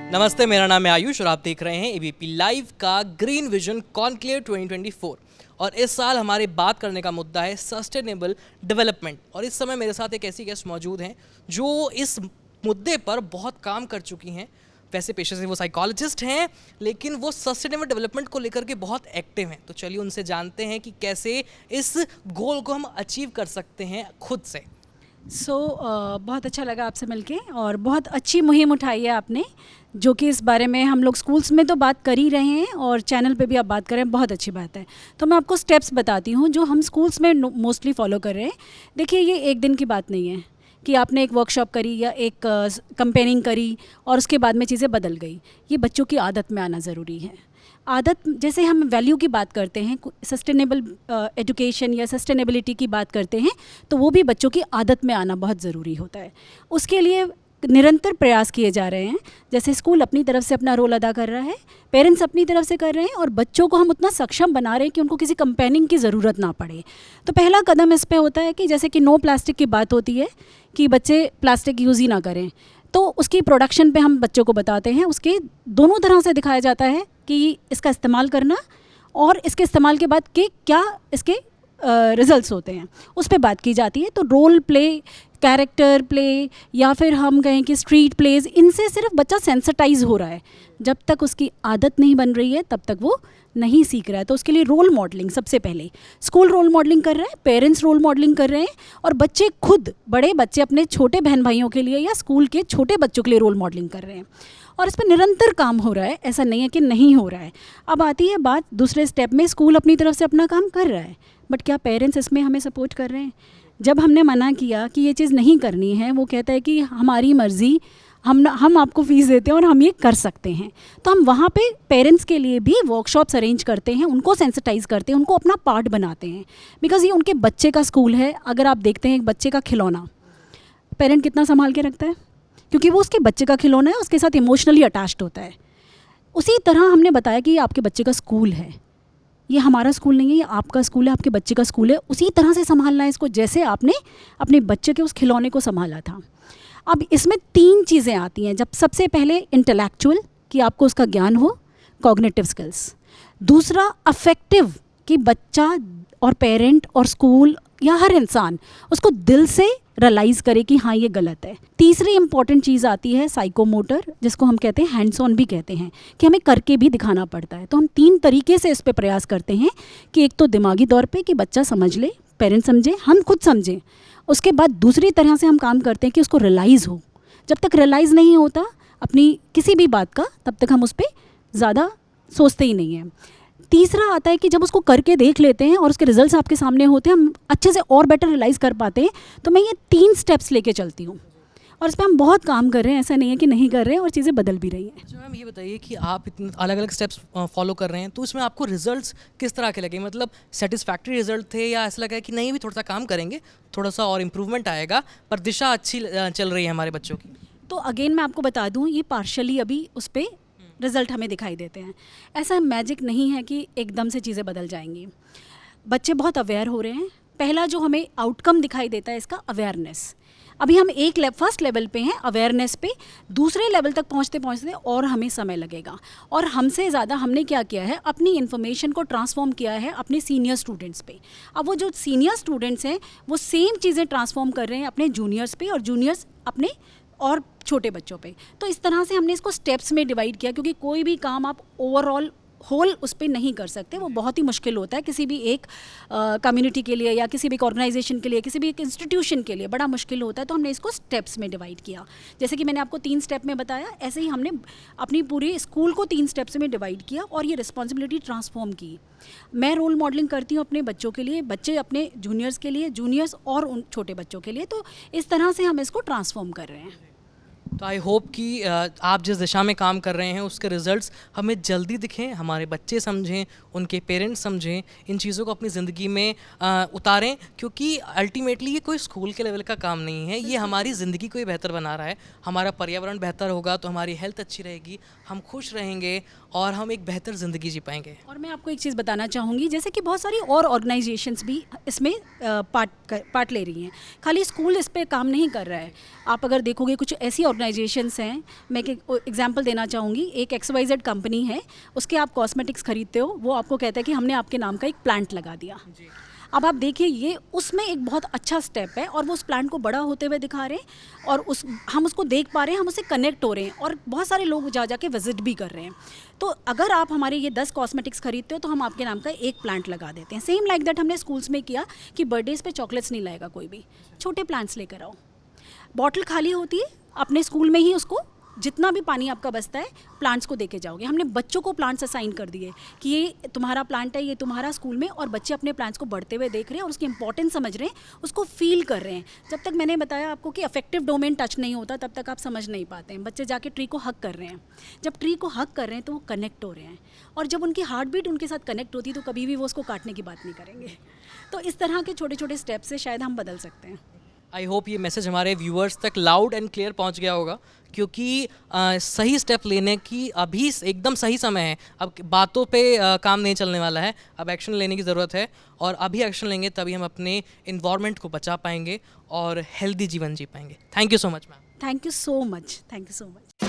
नमस्ते, मेरा नाम है आयुष और आप देख रहे हैं एबीपी लाइव का ग्रीन विजन कॉन्क्लेव 2024। और इस साल हमारे बात करने का मुद्दा है सस्टेनेबल डेवलपमेंट। और इस समय मेरे साथ एक ऐसी गेस्ट मौजूद हैं जो इस मुद्दे पर बहुत काम कर चुकी हैं। वैसे पेशे से वो साइकोलॉजिस्ट हैं, लेकिन वो सस्टेनेबल डेवलपमेंट को लेकर के बहुत एक्टिव हैं। तो चलिए उनसे जानते हैं कि कैसे इस गोल को हम अचीव कर सकते हैं खुद से। बहुत अच्छा लगा आपसे मिलके और बहुत अच्छी मुहिम उठाई है आपने, जो कि इस बारे में हम लोग स्कूल्स में तो बात कर ही रहे हैं और चैनल पे भी आप बात कर रहे हैं, बहुत अच्छी बात है। तो मैं आपको स्टेप्स बताती हूँ जो हम स्कूल्स में मोस्टली फॉलो कर रहे हैं। देखिए, ये एक दिन की बात नहीं है कि आपने एक वर्कशॉप करी या एक कंपेनिंग करी और उसके बाद में चीज़ें बदल गई। ये बच्चों की आदत में आना ज़रूरी है। आदत, जैसे हम वैल्यू की बात करते हैं, सस्टेनेबल एजुकेशन या सस्टेनेबिलिटी की बात करते हैं, तो वो भी बच्चों की आदत में आना बहुत ज़रूरी होता है। उसके लिए निरंतर प्रयास किए जा रहे हैं। जैसे स्कूल अपनी तरफ से अपना रोल अदा कर रहा है, पेरेंट्स अपनी तरफ से कर रहे हैं और बच्चों को हम उतना सक्षम बना रहे हैं कि उनको किसी कंपेनिंग की ज़रूरत ना पड़े। तो पहला कदम इस पे होता है कि जैसे कि नो प्लास्टिक की बात होती है कि बच्चे प्लास्टिक यूज़ ही ना करें, तो उसकी प्रोडक्शन पे हम बच्चों को बताते हैं। उसके दोनों तरह से दिखाया जाता है कि इसका इस्तेमाल करना और इसके इस्तेमाल के बाद के क्या इसके रिजल्ट्स होते हैं, उस पर बात की जाती है। तो रोल प्ले, कैरेक्टर प्ले या फिर हम कहें कि स्ट्रीट प्लेज, इनसे सिर्फ बच्चा सेंसिटाइज हो रहा है। जब तक उसकी आदत नहीं बन रही है तब तक वो नहीं सीख रहा है। तो उसके लिए रोल मॉडलिंग सबसे पहले, स्कूल रोल मॉडलिंग कर रहा है, पेरेंट्स रोल मॉडलिंग कर रहे हैं और बच्चे खुद, बड़े बच्चे अपने छोटे बहन भाइयों के लिए या स्कूल के छोटे बच्चों के लिए रोल मॉडलिंग कर रहे हैं। और इस पर निरंतर काम हो रहा है, ऐसा नहीं है कि नहीं हो रहा है। अब आती है बात दूसरे स्टेप में, स्कूल अपनी तरफ से अपना काम कर रहा है, बट क्या पेरेंट्स इसमें हमें सपोर्ट कर रहे हैं? जब हमने मना किया कि ये चीज़ नहीं करनी है, वो कहता है कि हमारी मर्ज़ी, हम आपको फ़ीस देते हैं और हम ये कर सकते हैं। तो हम वहाँ पे पेरेंट्स के लिए भी वर्कशॉप्स अरेंज करते हैं, उनको सेंसिटाइज़ करते हैं, उनको अपना पार्ट बनाते हैं, बिकॉज़ ये उनके बच्चे का स्कूल है। अगर आप देखते हैं एक बच्चे का खिलौना पेरेंट कितना संभाल के रखता है, क्योंकि वो उसके बच्चे का खिलौना है, उसके साथ इमोशनली अटैच्ड होता है। उसी तरह हमने बताया कि ये आपके बच्चे का स्कूल है, ये हमारा स्कूल नहीं है, ये आपका स्कूल है, आपके बच्चे का स्कूल है। उसी तरह से संभालना है इसको जैसे आपने अपने बच्चे के उस खिलौने को संभाला था। अब इसमें 3 चीज़ें आती हैं। जब सबसे पहले इंटेलेक्चुअल, कि आपको उसका ज्ञान हो, कॉग्निटिव स्किल्स। दूसरा अफेक्टिव, कि बच्चा और पेरेंट और स्कूल या हर इंसान उसको दिल से रियलाइज़ करे कि हाँ ये गलत है। तीसरी इंपॉर्टेंट चीज़ आती है साइकोमोटर, जिसको हम कहते हैं हैंड्स ऑन भी कहते हैं, कि हमें करके भी दिखाना पड़ता है। तो हम 3 तरीके से इस पर प्रयास करते हैं कि एक तो दिमागी तौर पे कि बच्चा समझ ले, पेरेंट्स समझे, हम खुद समझें। उसके बाद दूसरी तरह से हम काम करते हैं कि उसको रियलाइज़ हो। जब तक रियलाइज़ नहीं होता अपनी किसी भी बात का, तब तक हम उस पर ज़्यादा सोचते ही नहीं हैं। तीसरा आता है कि जब उसको करके देख लेते हैं और उसके रिजल्ट्स आपके सामने होते हैं, हम अच्छे से और बेटर रियलाइज़ कर पाते हैं। तो मैं ये 3 स्टेप्स लेके चलती हूँ और इस पर हम बहुत काम कर रहे हैं, ऐसा नहीं है कि नहीं कर रहे हैं, और चीज़ें बदल भी रही हैं। अच्छा मैम, ये बताइए कि आप इतने अलग अलग स्टेप्स फॉलो कर रहे हैं, तो इसमें आपको रिजल्ट्स किस तरह के लगे? मतलब सेटिस्फैक्ट्री रिजल्ट थे या ऐसा लगा कि नहीं, भी थोड़ा सा काम करेंगे, थोड़ा सा और इम्प्रूवमेंट आएगा, पर दिशा अच्छी चल रही है हमारे बच्चों की? तो अगेन मैं आपको बता दूं, ये पार्शली अभी उस पर रिज़ल्ट हमें दिखाई देते हैं। ऐसा मैजिक नहीं है कि एकदम से चीज़ें बदल जाएंगी। बच्चे बहुत अवेयर हो रहे हैं। पहला जो हमें आउटकम दिखाई देता है इसका, अवेयरनेस। अभी हम फर्स्ट लेवल पे हैं अवेयरनेस पे, दूसरे लेवल तक पहुंचते पहुंचते और हमें समय लगेगा। और हमसे ज़्यादा हमने क्या किया है, अपनी इन्फॉर्मेशन को ट्रांसफॉर्म किया है अपने सीनियर स्टूडेंट्स पे। अब वो जो सीनियर स्टूडेंट्स हैं वो सेम चीज़ें ट्रांसफॉर्म कर रहे हैं अपने जूनियर्स पे और जूनियर्स अपने और छोटे बच्चों पे। तो इस तरह से हमने इसको स्टेप्स में डिवाइड किया, क्योंकि कोई भी काम आप ओवरऑल होल उस पर नहीं कर सकते, वो बहुत ही मुश्किल होता है। किसी भी एक कम्युनिटी के लिए या किसी भी एक ऑर्गेनाइजेशन के लिए, किसी भी एक इंस्टीट्यूशन के लिए बड़ा मुश्किल होता है। तो हमने इसको स्टेप्स में डिवाइड किया। जैसे कि मैंने आपको 3 स्टेप में बताया, ऐसे ही हमने अपनी पूरी स्कूल को 3 स्टेप्स में डिवाइड किया और ये रिस्पॉन्सिबिलिटी ट्रांसफॉर्म की। मैं रोल मॉडलिंग करती हूँ अपने बच्चों के लिए, बच्चे अपने जूनियर्स के लिए, जूनियर्स और उन छोटे बच्चों के लिए। तो इस तरह से हम इसको ट्रांसफॉर्म कर रहे हैं। तो आई होप कि आप जिस दिशा में काम कर रहे हैं उसके रिजल्ट्स हमें जल्दी दिखें, हमारे बच्चे समझें, उनके पेरेंट्स समझें, इन चीज़ों को अपनी ज़िंदगी में उतारें, क्योंकि अल्टीमेटली ये कोई स्कूल के लेवल का काम नहीं है, ये हमारी ज़िंदगी को ही बेहतर बना रहा है। हमारा पर्यावरण बेहतर होगा तो हमारी हेल्थ अच्छी रहेगी, हम खुश रहेंगे और हम एक बेहतर ज़िंदगी जी पाएंगे। और मैं आपको एक चीज़ बताना चाहूँगी, जैसे कि बहुत सारी और ऑर्गेनाइजेशंस भी इसमें पार्ट ले रही हैं, खाली स्कूल इस पर काम नहीं कर रहा है। आप अगर देखोगे कुछ ऐसी ऑर्गेनाइजेशंस हैं, मैं एक एग्जांपल देना चाहूँगी। एक XYZ कंपनी है, उसके आप कॉस्मेटिक्स खरीदते हो, वो आपको कहता है कि हमने आपके नाम का एक प्लांट लगा दिया। अब आप देखिए, ये उसमें एक बहुत अच्छा स्टेप है और वो उस प्लांट को बड़ा होते हुए दिखा रहे हैं और हम उसको देख पा रहे हैं, हम उससे कनेक्ट हो रहे हैं और बहुत सारे लोग जा के विजिट भी कर रहे हैं। तो अगर आप हमारे ये 10 कॉस्मेटिक्स खरीदते हो तो हम आपके नाम का एक प्लांट लगा देते हैं। सेम लाइक दैट हमने स्कूल्स में किया कि बर्थडेज पे चॉकलेट्स नहीं लाएगा कोई भी, छोटे प्लांट्स लेकर आओ। बॉटल खाली होती है, अपने स्कूल में ही उसको जितना भी पानी आपका बचता है प्लांट्स को देके जाओगे। हमने बच्चों को प्लांट्स असाइन कर दिए कि ये तुम्हारा प्लांट है, ये तुम्हारा स्कूल में, और बच्चे अपने प्लांट्स को बढ़ते हुए देख रहे हैं और उसकी इंपॉर्टेंस समझ रहे हैं, उसको फील कर रहे हैं। जब तक मैंने बताया आपको कि अफेक्टिव डोमेन टच नहीं होता तब तक आप समझ नहीं पाते हैं। बच्चे जाके ट्री को हग कर रहे हैं, जब ट्री को हग कर रहे हैं तो वो कनेक्ट हो रहे हैं, और जब उनकी हार्ट बीट उनके साथ कनेक्ट होती है तो कभी भी वो उसको काटने की बात नहीं करेंगे। तो इस तरह के छोटे छोटे स्टेप से शायद हम बदल सकते हैं। आई होप ये मैसेज हमारे व्यूअर्स तक लाउड एंड क्लियर पहुंच गया होगा, क्योंकि सही स्टेप लेने की अभी एकदम सही समय है। अब बातों पे काम नहीं चलने वाला है, अब एक्शन लेने की ज़रूरत है, और अभी एक्शन लेंगे तभी हम अपने इन्वायरमेंट को बचा पाएंगे और हेल्दी जीवन जी पाएंगे। Thank you so much ma'am. Thank you so much, thank you so much.